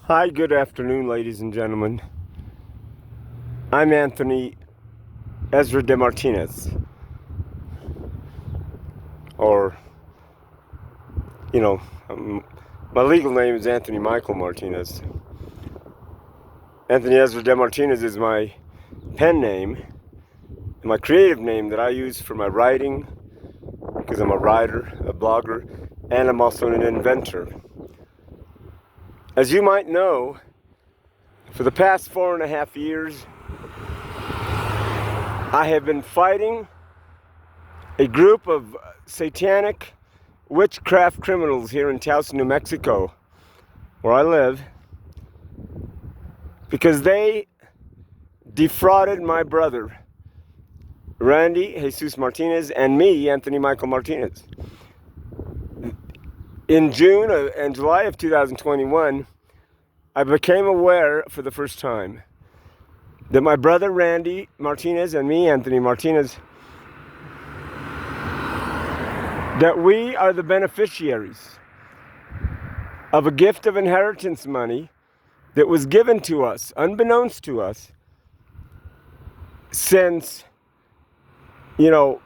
Hi, good afternoon, ladies and gentlemen. I'm Anthony Ezra de Martinez, or, you know, my legal name is Anthony Michael Martinez. Anthony Ezra de Martinez is my pen name, and my creative name that I use for my writing, because I'm a writer, a blogger, and I'm also an inventor. As you might know, for the past 4.5 years, I have been fighting a group of satanic witchcraft criminals here in Taos, New Mexico, where I live, because they defrauded my brother, Randy Jesus Martinez, and me, Anthony Michael Martinez. In June and July of 2021, I became aware for the first time that my brother Randy Martinez and me, Anthony Martinez, that we are the beneficiaries of a gift of inheritance money that was given to us, unbeknownst to us, since, either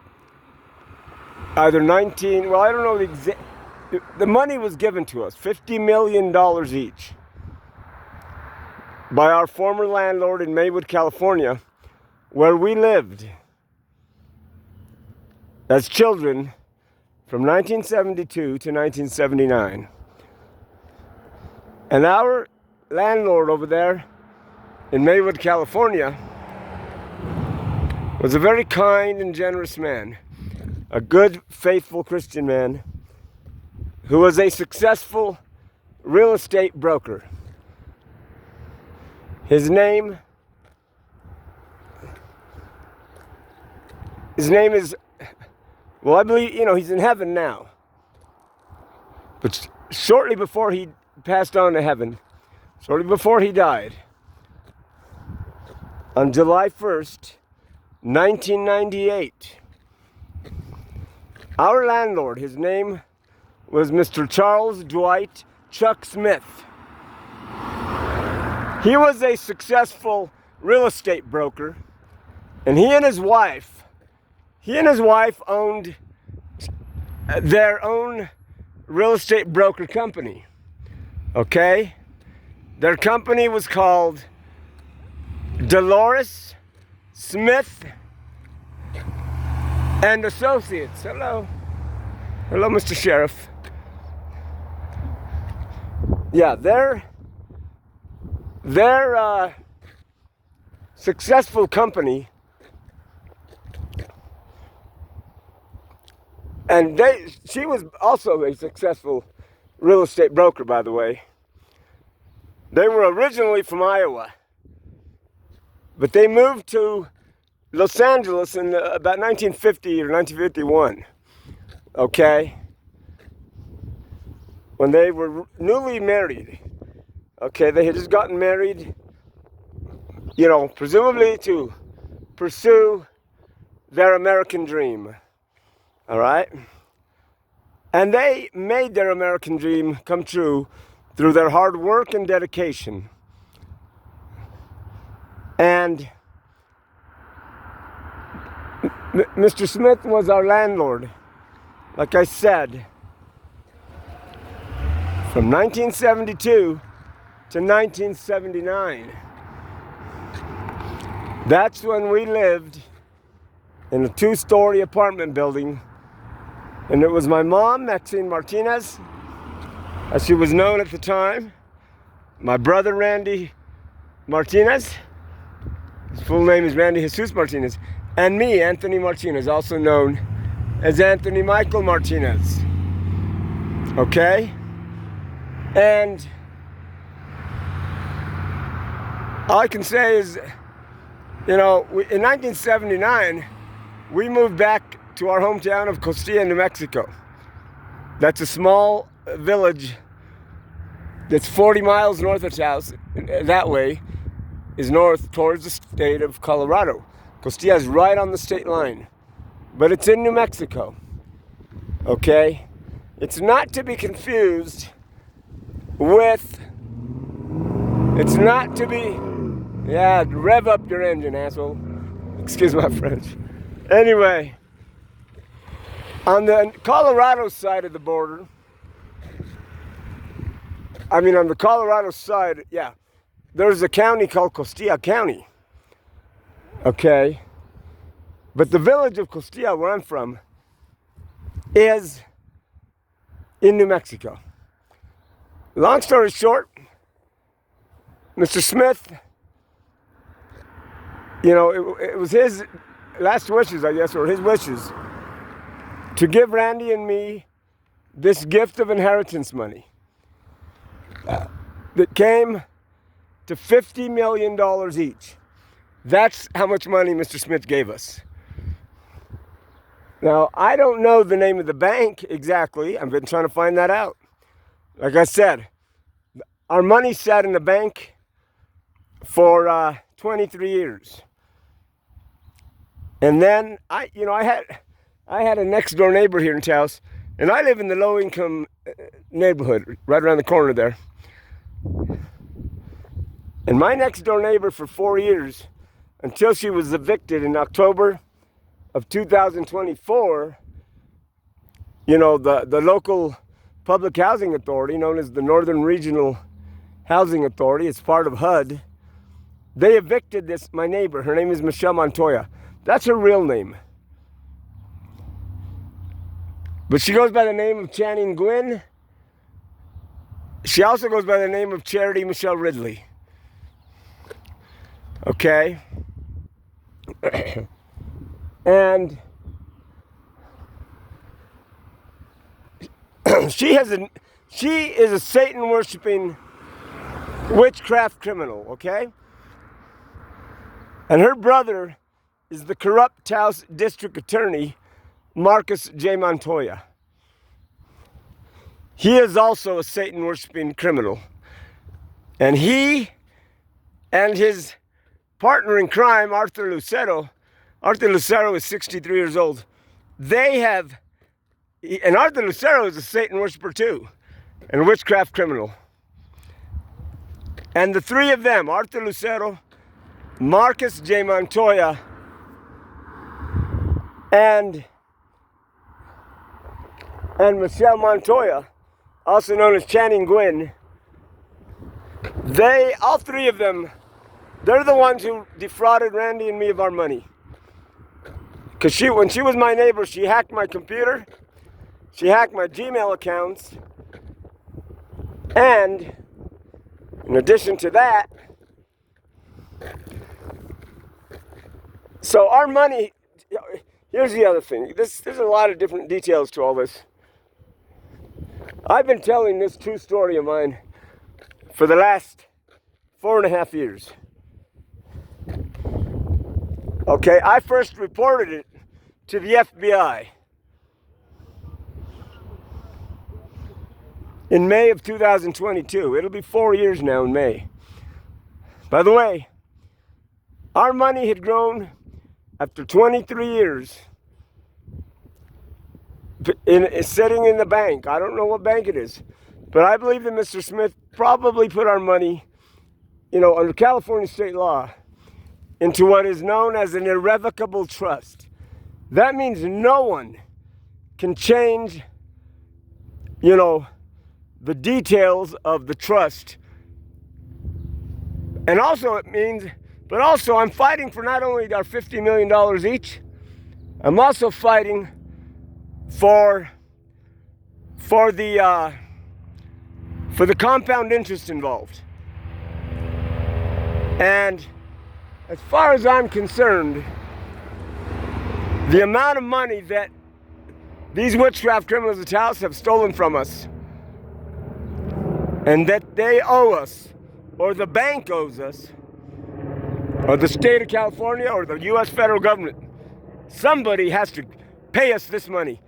I don't know the money was given to us, $50 million each, by our former landlord in Maywood, California, where we lived as children from 1972 to 1979. And our landlord over there in Maywood, California, was a very kind and generous man, a good, faithful Christian man who was a successful real estate broker. His name is, well, I believe, he's in heaven now. But shortly before he passed on to heaven, shortly before he died, on July 1st, 1998, our landlord, his name was Mr. Charles Dwight Chuck Smith. He was a successful real estate broker, and he and his wife owned their own real estate broker company. Okay? Their company was called Dolores Smith and Associates. Hello, Mr. Sheriff. Yeah, their successful company, and she was also a successful real estate broker, by the way. They were originally from Iowa, but they moved to Los Angeles in about 1950 or 1951, okay? When they were newly married, okay? They had just gotten married, presumably to pursue their American dream, all right? And they made their American dream come true through their hard work and dedication. And Mr. Smith was our landlord, like I said, from 1972 to 1979. That's when we lived in a 2-story apartment building, and it was my mom, Maxine Martinez, as she was known at the time, my brother Randy Martinez, his full name is Randy Jesus Martinez, and me, Anthony Martinez, also known as Anthony Michael Martinez. Okay? And all I can say is, in 1979, we moved back to our hometown of Costilla, New Mexico. That's a small village that's 40 miles north of Taos. That way is north towards the state of Colorado. Costilla is right on the state line, but it's in New Mexico, okay? It's not to be confused with It's not to be, yeah, rev up your engine, asshole. Excuse my French. Anyway, on the Colorado side of the border, on the Colorado side, yeah, there's a county called Costilla County. Okay? But the village of Costilla, where I'm from, is in New Mexico. Long story short, Mr. Smith, it was his last wishes, I guess, or his wishes, to give Randy and me this gift of inheritance money that came to $50 million each. That's how much money Mr. Smith gave us. Now, I don't know the name of the bank exactly. I've been trying to find that out. Like I said, our money sat in the bank for 23 years. And then I had a next door neighbor here in Taos, and I live in the low income neighborhood right around the corner there. And my next door neighbor for 4 years, until she was evicted in October of 2024, the local public housing authority, known as the Northern Regional Housing Authority, it's part of HUD, they evicted my neighbor. Her name is Michelle Montoya. That's her real name. But she goes by the name of Channing Gwynn. She also goes by the name of Charity Michelle Ridley. Okay? And she is a Satan worshiping witchcraft criminal, okay? And her brother is the corrupt Taos district attorney, Marcus J. Montoya. He is also a Satan worshiping criminal. And he and his partner in crime, Arthur Lucero is 63 years old. And Arthur Lucero is a Satan worshiper too, and a witchcraft criminal. And the three of them, Arthur Lucero, Marcus J. Montoya, and Michelle Montoya, also known as Channing Gwynn, all three of them, they're the ones who defrauded Randy and me of our money. Because when she was my neighbor, she hacked my computer, she hacked my Gmail accounts, and in addition to that, so our money, here's the other thing. There's a lot of different details to all this. I've been telling this true story of mine for the last 4.5 years. Okay, I first reported it to the FBI in May of 2022. It'll be 4 years now in May. By the way, our money had grown after 23 years sitting in the bank. I don't know what bank it is, but I believe that Mr. Smith probably put our money, under California state law, into what is known as an irrevocable trust. That means no one can change, the details of the trust. And also I'm fighting for not only our $50 million each, I'm also fighting for the compound interest involved. And as far as I'm concerned, the amount of money that these witchcraft criminals of Taos have stolen from us, and that they owe us, or the bank owes us, or the state of California, or the U.S. federal government, somebody has to pay us this money.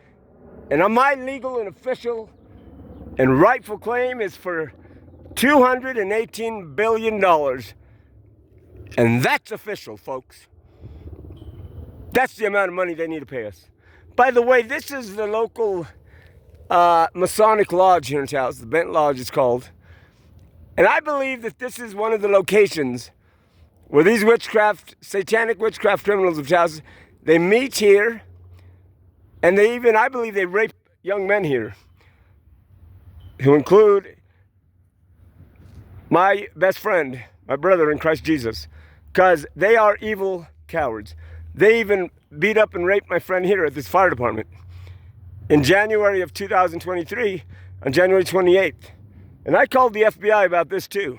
And my legal and official and rightful claim is for $218 billion. And that's official, folks. That's the amount of money they need to pay us. By the way, this is the local Masonic Lodge here in Taos. The Bent Lodge is called. And I believe that this is one of the locations where these satanic witchcraft criminals of Taos, they meet here, and I believe they rape young men here, who include my best friend, my brother in Christ Jesus, because they are evil cowards. They even beat up and raped my friend here at this fire department in January of 2023, on January 28th. And I called the FBI about this too,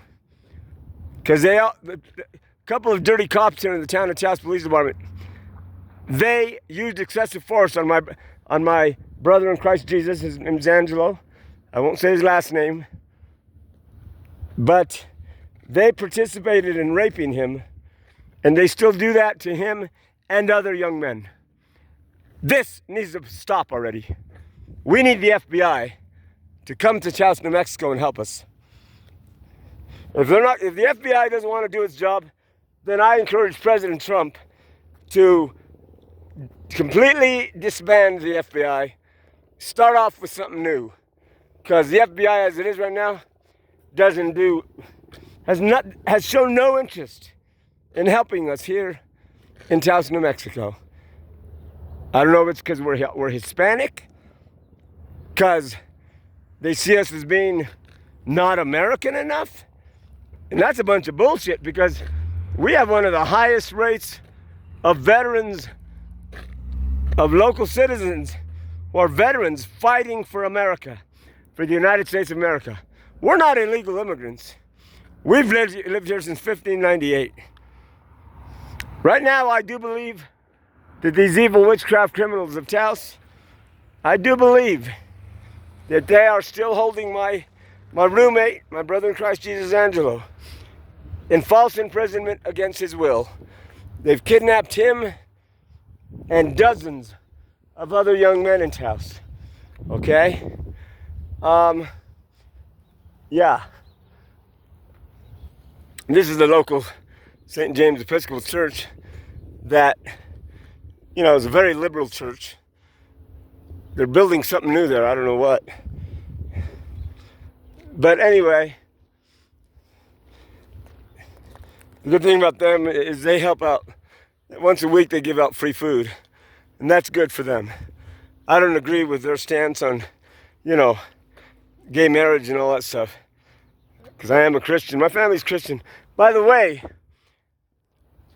because a couple of dirty cops here in the town of Taos Police Department, they used excessive force on my brother in Christ Jesus. His name's Angelo. I won't say his last name. But they participated in raping him, and they still do that to him and other young men. This needs to stop already. We need the FBI to come to Taos, New Mexico and help us. If the FBI doesn't want to do its job, then I encourage President Trump to completely disband the FBI, start off with something new. Because the FBI as it is right now has shown no interest in helping us here in Taos, New Mexico. I don't know if it's because we're Hispanic, because they see us as being not American enough. And that's a bunch of bullshit, because we have one of the highest rates of veterans, of local citizens who are veterans fighting for America, for the United States of America. We're not illegal immigrants. We've lived here since 1598. Right now, I do believe that these evil witchcraft criminals of Taos, I do believe that they are still holding my roommate, my brother in Christ Jesus, Angelo, in false imprisonment against his will. They've kidnapped him and dozens of other young men in Taos. Okay? Yeah. This is the local St. James Episcopal Church that, is a very liberal church. They're building something new there. I don't know what. But anyway, the good thing about them is they help out. Once a week they give out free food. And that's good for them. I don't agree with their stance on, gay marriage and all that stuff. Because I am a Christian. My family's Christian. By the way,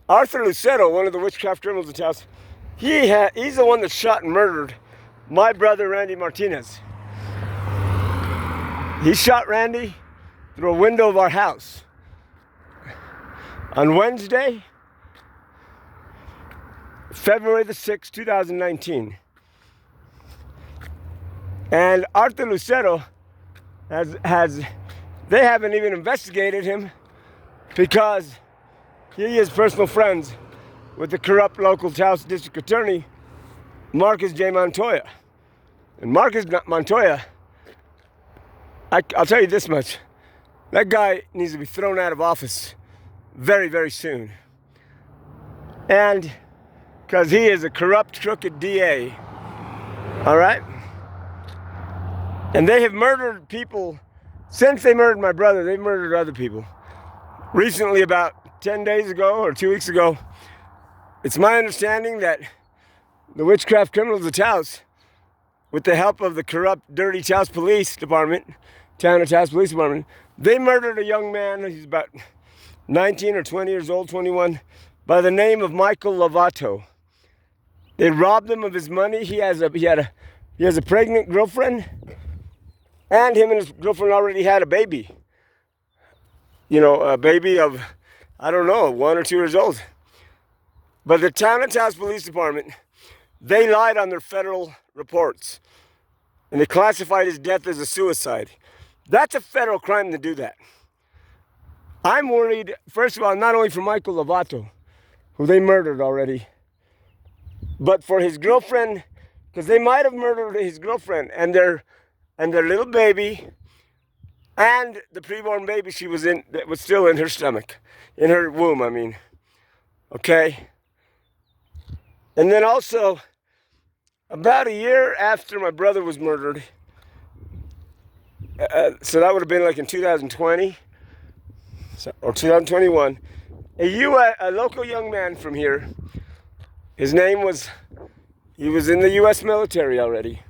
Arthur Lucero, one of the witchcraft criminals of Taos, he's the one that shot and murdered my brother Randy Martinez. He shot Randy through a window of our house on Wednesday, February the 6th, 2019. And Arthur Lucero they haven't even investigated him because he is personal friends with the corrupt local Taos district attorney, Marcus J. Montoya. And Marcus Montoya, I'll tell you this much. That guy needs to be thrown out of office very, very soon. And because he is a corrupt, crooked DA. All right? And they have murdered people. Since they murdered my brother, they've murdered other people. Recently, about 10 days ago or 2 weeks ago, it's my understanding that the witchcraft criminals of Taos, with the help of the corrupt, dirty Taos Police Department, Town of Taos Police Department, they murdered a young man. He's about 19 or 20 years old, 21, by the name of Michael Lovato. They robbed him of his money. He has a pregnant girlfriend, and him and his girlfriend already had a baby. A baby of, 1 or 2 years old. But the Town of Taos Police Department, they lied on their federal reports, and they classified his death as a suicide. That's a federal crime to do that. I'm worried, first of all, not only for Michael Lovato, who they murdered already, but for his girlfriend, because they might have murdered his girlfriend and their little baby, and the preborn baby that was still in her stomach, in her womb, I mean. Okay? And then also, about a year after my brother was murdered, so that would have been like in 2020, or 2021, a local young man from here. His name was, he was in the U.S. military already.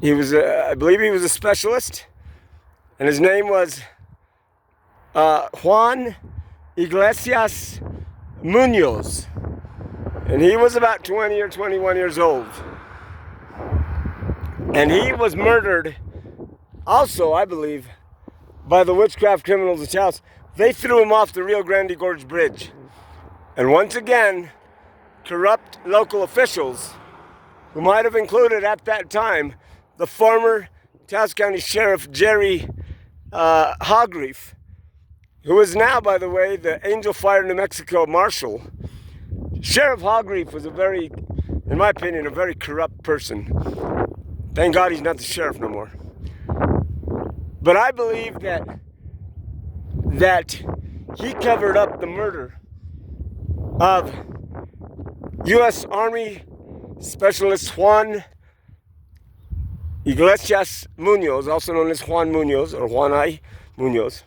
He was, I believe he was a specialist, and his name was Juan Iglesias Munoz, and he was about 20 or 21 years old. And he was murdered also, I believe, by the witchcraft criminals of Taos. They threw him off the Rio Grande Gorge Bridge. And once again, corrupt local officials, who might have included at that time the former Taos County Sheriff Jerry Hogreef, who is now, by the way, the Angel Fire, New Mexico Marshal. Sheriff Hogreef was a very, in my opinion, a very corrupt person. Thank God he's not the sheriff no more. But I believe that he covered up the murder of U.S. Army Specialist Juan Iglesias Munoz, also known as Juan Munoz, or Juan I. Munoz,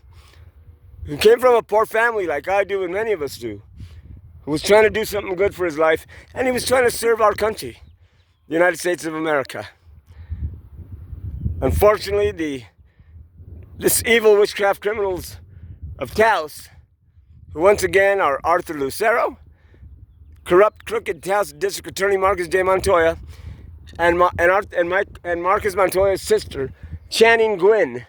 who came from a poor family like I do and many of us do, who was trying to do something good for his life, and he was trying to serve our country, the United States of America. Unfortunately, this evil witchcraft criminals of Taos, who once again are Arthur Lucero, corrupt, crooked Taos District Attorney Marcus J. Montoya, and Marcus Montoya's sister, Channing Gwynn.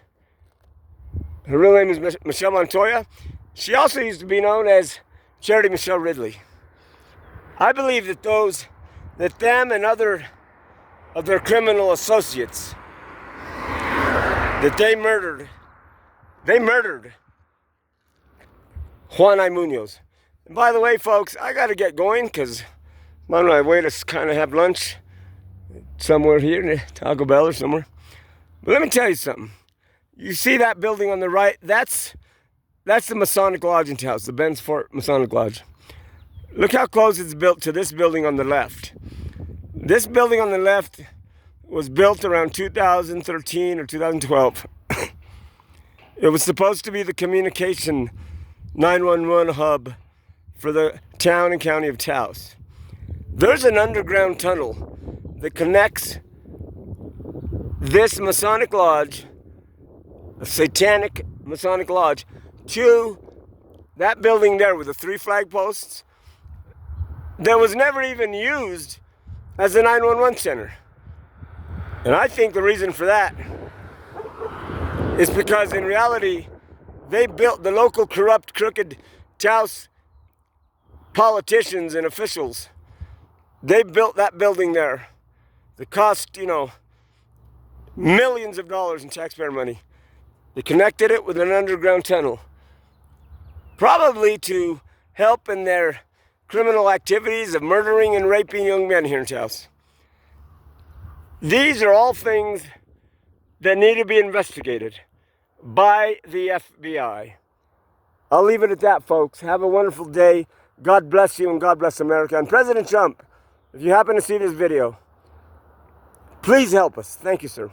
Her real name is Michelle Montoya. She also used to be known as Charity Michelle Ridley. I believe that them and other of their criminal associates, that they murdered Juan I. Munoz. And by the way, folks, I got to get going because I'm on my way to kind of have lunch somewhere here, Taco Bell or somewhere. But let me tell you something. You see that building on the right? That's the Masonic Lodge in Taos, the Ben's Fort Masonic Lodge. Look how close it's built to this building on the left. This building on the left was built around 2013 or 2012. It was supposed to be the communication 911 hub for the town and county of Taos. There's an underground tunnel that connects this Masonic Lodge, a satanic Masonic Lodge, to that building there with the 3 flag posts that was never even used as a 911 center. And I think the reason for that is because in reality, they built the local corrupt, crooked Taos politicians and officials. They built that building there that cost, millions of dollars in taxpayer money. They connected it with an underground tunnel, probably to help in their criminal activities of murdering and raping young men here in Taos. These are all things that need to be investigated by the FBI. I'll leave it at that, folks. Have a wonderful day. God bless you and God bless America. And President Trump, if you happen to see this video, please help us. Thank you, sir.